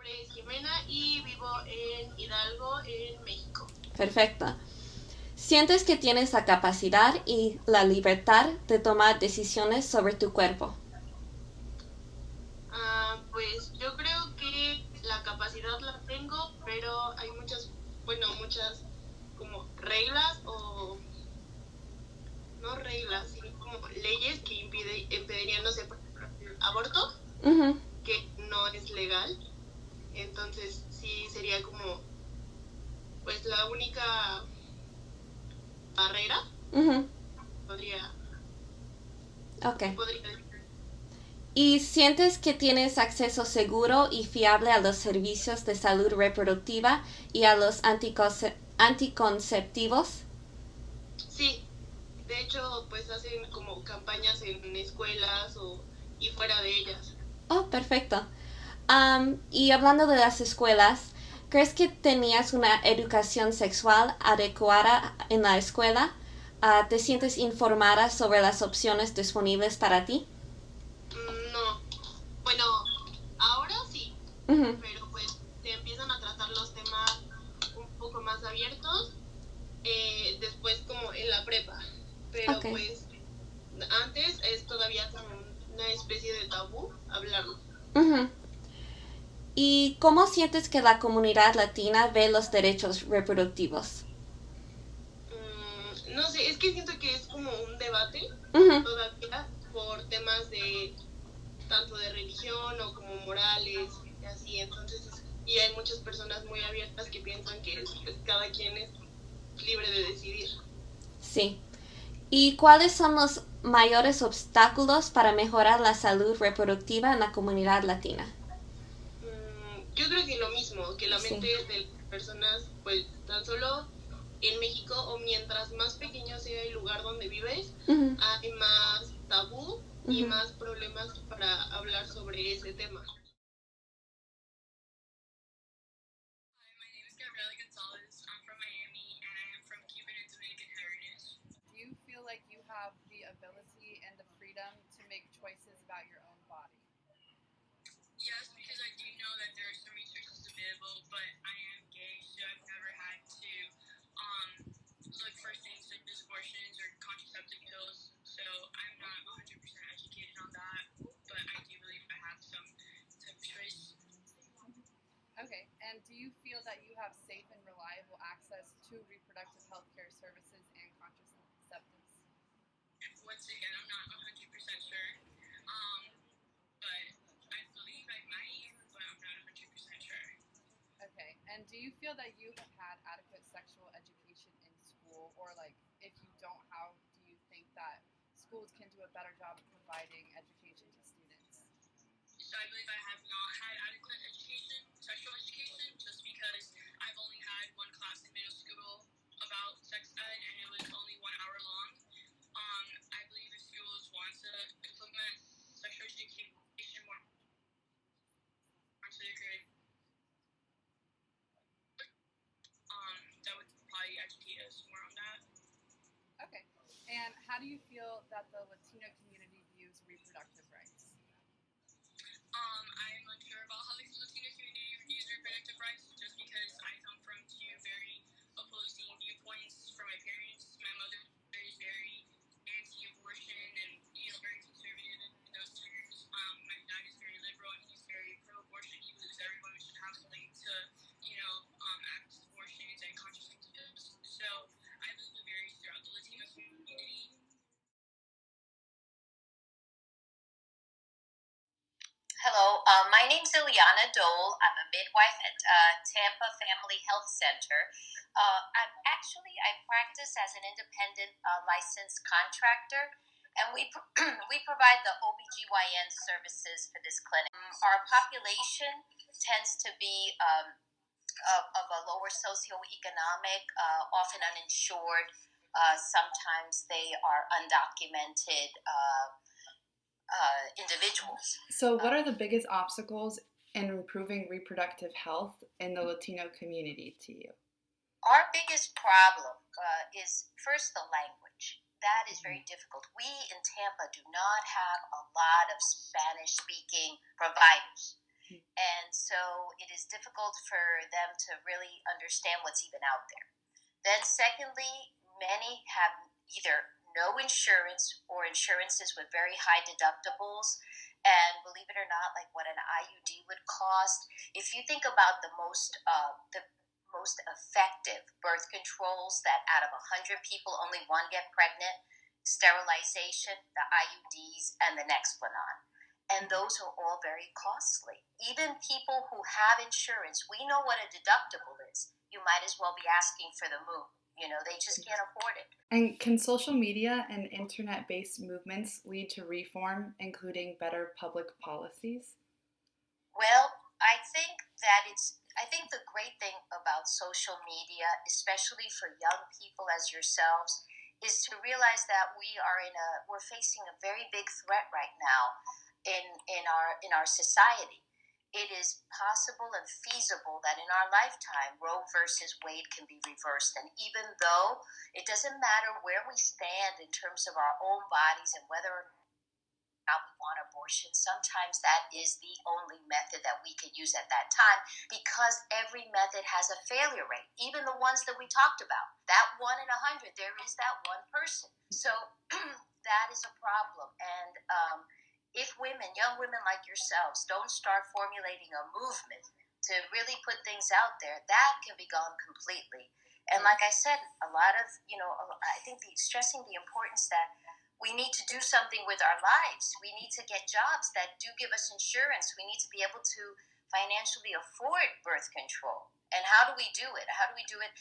nombre es Jimena y vivo en Hidalgo, en México. Perfecto. ¿Sientes que tienes la capacidad y la libertad de tomar decisiones sobre tu cuerpo? Pues yo creo que la capacidad la tengo, pero hay muchas como reglas o no reglas, sino como leyes que impedirían, no sé, por ejemplo, el aborto, Uh-huh. que no es legal. Entonces sí sería como pues la única barrera Uh-huh. podría, Ok. que podría decir. ¿Y sientes que tienes acceso seguro y fiable a los servicios de salud reproductiva y a los anticonceptivos? Sí, de hecho pues hacen como campañas en escuelas y fuera de ellas. Oh, perfecto. Y hablando de las escuelas, ¿crees que tenías una educación sexual adecuada en la escuela? ¿Te sientes informada sobre las opciones disponibles para ti? No, bueno, ahora sí, Uh-huh. pero pues se empiezan a tratar los temas un poco más abiertos después como en la prepa, pero Ok. pues antes es todavía como una especie de tabú hablarlo. Uh-huh. ¿Y cómo sientes que la comunidad latina ve los derechos reproductivos? No sé, es que siento que es como un debate Uh-huh. todavía por temas de tanto de religión o como morales y así, entonces y hay muchas personas muy abiertas que piensan que pues, cada quien es libre de decidir. Sí. ¿Y cuáles son los mayores obstáculos para mejorar la salud reproductiva en la comunidad latina? Yo creo que lo mismo, que la mente Sí. de las personas, pues tan solo en México o mientras más pequeño sea el lugar donde vives, Uh-huh. hay más tabú y Uh-huh. más problemas para hablar sobre ese tema. Do you feel like you have the ability and the freedom to make choices about your own body? Yes, because I do know that there are so many choices available, but I am gay, so I've never had to look for things such as abortions or contraceptive pills. So I'm not 100% educated on that, but I do believe I have some type of choice. Okay, and do you feel that you have safe and reliable access to reproductive health care services and contraceptives? Once again, I'm not 100% sure, but I believe I might, but I'm not 100% sure. Okay, and do you feel that you have had adequate sexual education in school, or like if you don't, how do you think that schools can do a better job of providing education to students? So I believe I have not had adequate education, sexual education, just because I've only had one class in middle school about sex ed, and it was only 1 hour long. I believe if schools want to implement sexual education more into their curriculum, that would probably educate us more on that. Okay, and how do you feel that the Latino community views reproductive rights? I'm unsure about how the Latino community views reproductive rights, just because I come from two very opposing viewpoints from my parents. My mother is very anti-abortion and very conservative in those terms. My dad is very liberal and he's very pro-abortion. He believes everyone should have the right to, access abortions and contraceptives. So I believe it varies throughout the Latino community. Hello, my name's Ileana Dole. I'm a midwife at Tampa Family Health Center. I practice as an independent licensed contractor, and we provide the OBGYN services for this clinic. Our population tends to be of a lower socioeconomic, often uninsured. Sometimes they are undocumented individuals. So, what are the biggest obstacles in improving reproductive health in the Latino community to you? Our biggest problem is first the language. That is very difficult. We in Tampa do not have a lot of Spanish speaking providers. And so it is difficult for them to really understand what's even out there. Then, secondly, many have either no insurance or insurances with very high deductibles. And believe it or not, like what an IUD would cost, if you think about the most effective birth controls that out of 100 people, only one get pregnant, sterilization, the IUDs, and the Nexplanon. And those are all very costly. Even people who have insurance, we know what a deductible is. You might as well be asking for the moon. They just can't afford it. And can social media and internet-based movements lead to reform, including better public policies? Well, I think the great thing about social media, especially for young people as yourselves, is to realize that we're facing a very big threat right now in our society. It is possible and feasible that in our lifetime, Roe versus Wade can be reversed. And even though it doesn't matter where we stand in terms of our own bodies and whether or not we want abortion, sometimes that is the only method that we could use at that time, because every method has a failure rate, even the ones that we talked about. That 1 in 100, there is that one person. So that is a problem. And if young women like yourselves, don't start formulating a movement to really put things out there, that can be gone completely. And like I said, I think stressing the importance that we need to do something with our lives. We need to get jobs that do give us insurance. We need to be able to financially afford birth control. And how do we do it? How do we do it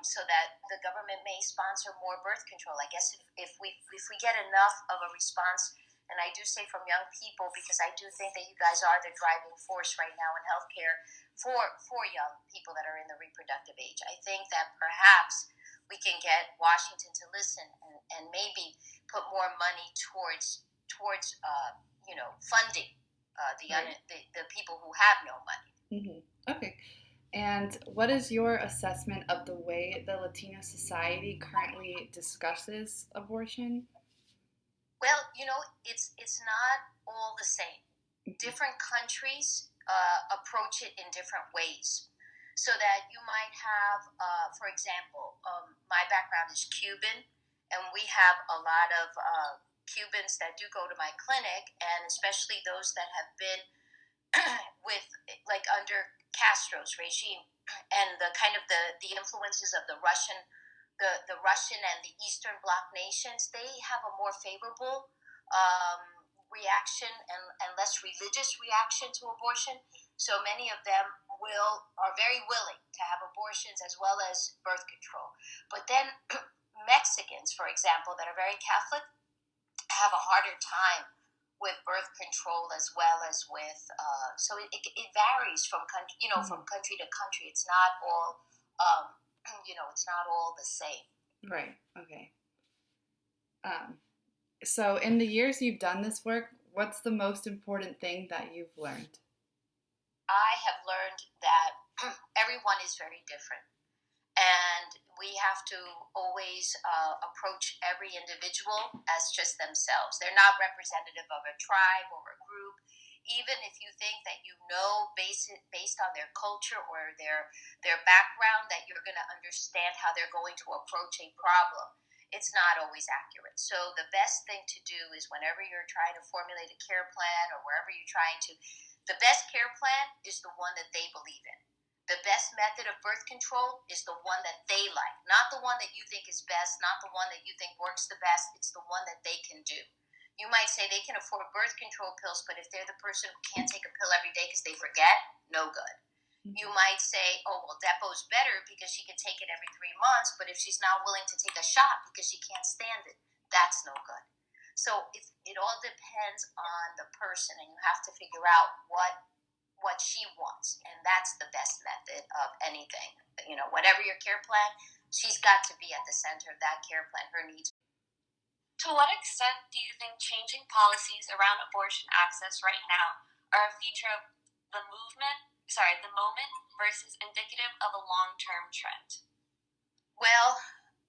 so that the government may sponsor more birth control? I guess if we get enough of a response, and I do say from young people, because I do think that you guys are the driving force right now in healthcare for young people that are in the reproductive age. I think that perhaps we can get Washington to listen and maybe put more money towards funding the people who have no money. Mm-hmm. Okay. And what is your assessment of the way the Latino society currently discusses abortion? Well, it's not all the same. Different countries approach it in different ways. So that you might have, for example, my background is Cuban, and we have a lot of Cubans that do go to my clinic, and especially those that have been under Castro's regime, and the kind of the influences of the Russian and the Eastern Bloc nations. They have a more favorable reaction and less religious reaction to abortion. So many of them are very willing to have abortions as well as birth control. But then Mexicans, for example, that are very Catholic, have a harder time with birth control as well as with. So it varies from country, from country to country. It's not all, it's not all the same. Right. Okay. So in the years you've done this work, what's the most important thing that you've learned? I have learned that everyone is very different. And we have to always approach every individual as just themselves. They're not representative of a tribe or a group. Even if you think that based on their culture or their background, that you're going to understand how they're going to approach a problem, it's not always accurate. So the best thing to do is whenever you're trying to formulate a care plan or wherever you're trying to, the best care plan is the one that they believe in. The best method of birth control is the one that they like, not the one that you think is best, not the one that you think works the best. It's the one that they can do. You might say they can afford birth control pills, but if they're the person who can't take a pill every day because they forget, no good. You might say, oh, well, Depo's better because she can take it every 3 months, but if she's not willing to take a shot because she can't stand it, that's no good. So it all depends on the person, and you have to figure out what she wants, and that's the best method of anything. Whatever your care plan, she's got to be at the center of that care plan, her needs. To what extent do you think changing policies around abortion access right now are a feature of the moment versus indicative of a long-term trend? Well,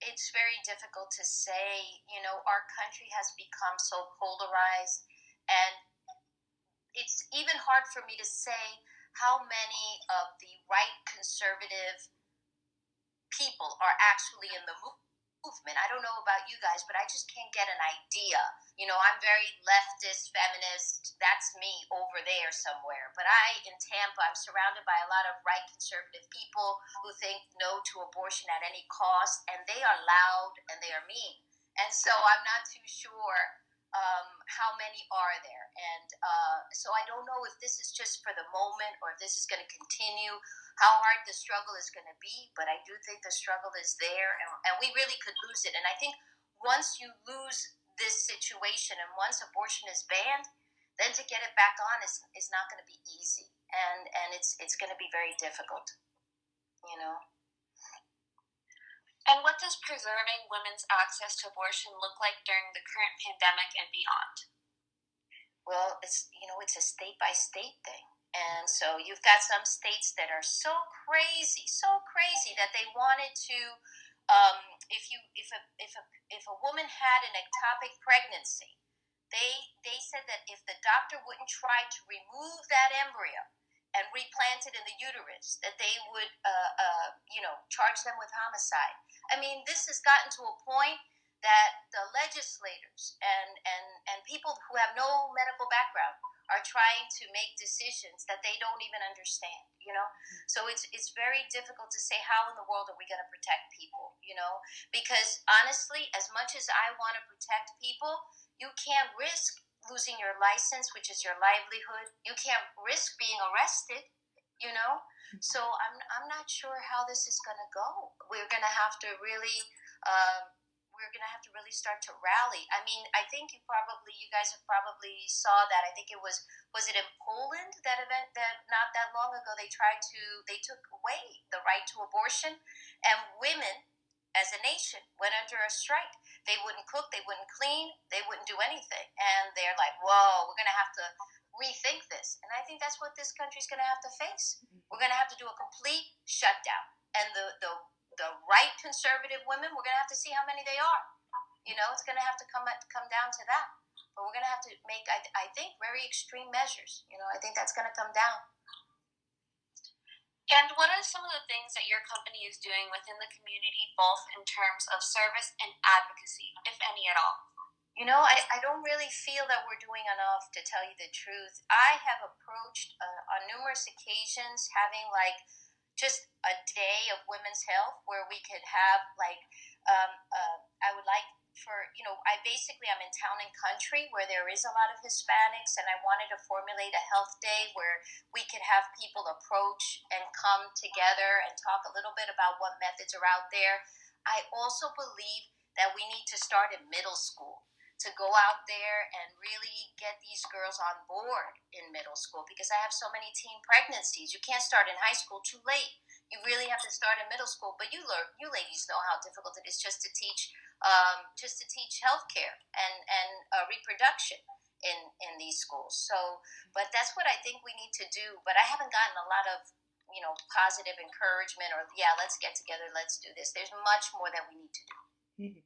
it's very difficult to say. Our country has become so polarized, and it's even hard for me to say how many of the right conservative people are actually in the movement. I don't know about you guys, but I just can't get an idea. I'm very leftist, feminist. That's me over there somewhere. But in Tampa, I'm surrounded by a lot of right conservative people who think no to abortion at any cost, and they are loud and they are mean. And so I'm not too sure how many are there. And so I don't know if this is just for the moment or if this is going to continue, how hard the struggle is going to be, but I do think the struggle is there, and we really could lose it. And I think once you lose this situation and once abortion is banned, then to get it back on is not going to be easy, and it's going to be very difficult, And what does preserving women's access to abortion look like during the current pandemic and beyond? Well, it's a state by state thing. And so you've got some states that are so crazy that they wanted to, if a woman had an ectopic pregnancy, they said that if the doctor wouldn't try to remove that embryo and replant it in the uterus, that they would, charge them with homicide. I mean, this has gotten to a point that the legislators and people who have no medical background are trying to make decisions that they don't even understand, So it's very difficult to say how in the world are we going to protect people, because honestly, as much as I want to protect people, you can't risk losing your license, which is your livelihood. You can't risk being arrested, So I'm not sure how this is going to go. We're going to have to really start to rally. I mean, I think you guys have probably saw that. I think it was it in Poland, that event that not that long ago they took away the right to abortion, and women as a nation went under a strike. They wouldn't cook, they wouldn't clean, they wouldn't do anything. And they're like, whoa, we're going to have to rethink this. And I think that's what this country's going to have to face. We're going to have to do a complete shutdown. And the right conservative women, we're going to have to see how many they are. It's going to have to come down to that. But we're going to have to make, I think, very extreme measures. I think that's going to come down. And what are some of the things that your company is doing within the community, both in terms of service and advocacy, if any at all? I don't really feel that we're doing enough, to tell you the truth. I have approached on numerous occasions having just a day of women's health where we could have I would like I'm in town and country where there is a lot of Hispanics, and I wanted to formulate a health day where we could have people approach and come together and talk a little bit about what methods are out there. I also believe that we need to start in middle school, to go out there and really get these girls on board in middle school, because I have so many teen pregnancies. You can't start in high school, too late. You really have to start in middle school. But you ladies know how difficult it is just to teach healthcare and reproduction in these schools. So, but that's what I think we need to do. But I haven't gotten a lot of positive encouragement or let's get together, let's do this. There's much more that we need to do. Mm-hmm.